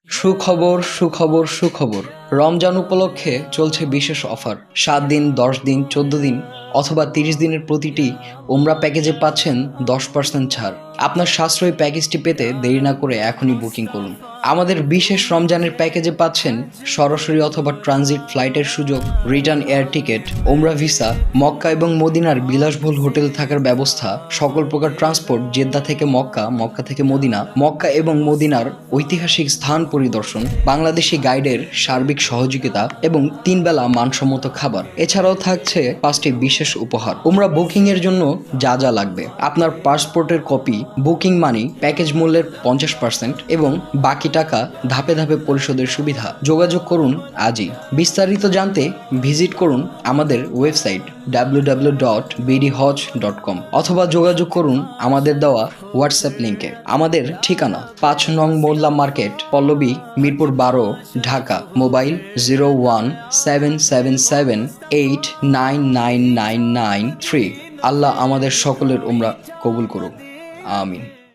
সুখবর সুখবর সুখবর, রমজান উপলক্ষে চলছে বিশেষ অফার। 7 দিন, 10 দিন, 14 দিন অথবা 30 দিনের প্রতিটি ওমরা প্যাকেজে পাচ্ছেন 10% ছাড়। আপনার সাশ্রয়ী প্যাকেজটি পেতে দেরি না করে এখনই বুকিং করুন। আমাদের বিশেষ রমজানের প্যাকেজে পাচ্ছেন সরাসরি অথবা ট্রানজিট ফ্লাইটের সুযোগ, রিটার্ন এয়ার টিকিট, ওমরা ভিসা, মক্কা এবং মদিনার বিলাসবহুল হোটেল থাকার ব্যবস্থা, সকল প্রকার ট্রান্সপোর্ট, জেদ্দা থেকে মক্কা, মক্কা থেকে মদিনা, মক্কা এবং মদিনার ঐতিহাসিক স্থান পরিদর্শন, বাংলাদেশি গাইডের সার্বিক সহযোগিতা এবং 3 বেলা মানসম্মত খাবার। এছাড়াও থাকছে 5টি বিশেষ উপহার। ওমরা বুকিং এর জন্য যা যা লাগবে: আপনার পাসপোর্টের কপি, বুকিং মানি, প্যাকেজ মূল্যের 50% এবং বাকি টাকা ধাপে ধাপে পরিশোধের সুবিধা। যোগাযোগ করুন আজই। বিস্তারিত জানতে ভিজিট করুন আমাদের ওয়েবসাইট www.bdhajj.com অথবা যোগাযোগ করুন আমাদের দেওয়া হোয়াটসঅ্যাপ লিংকে। আমাদের ঠিকানা 5 নং মোল্লা মার্কেট, পল্লবী, মিরপুর 12, ঢাকা। মোবাইল 017778999993। আল্লাহ আমাদের সকলের উমরা কবুল করুন, আমিন।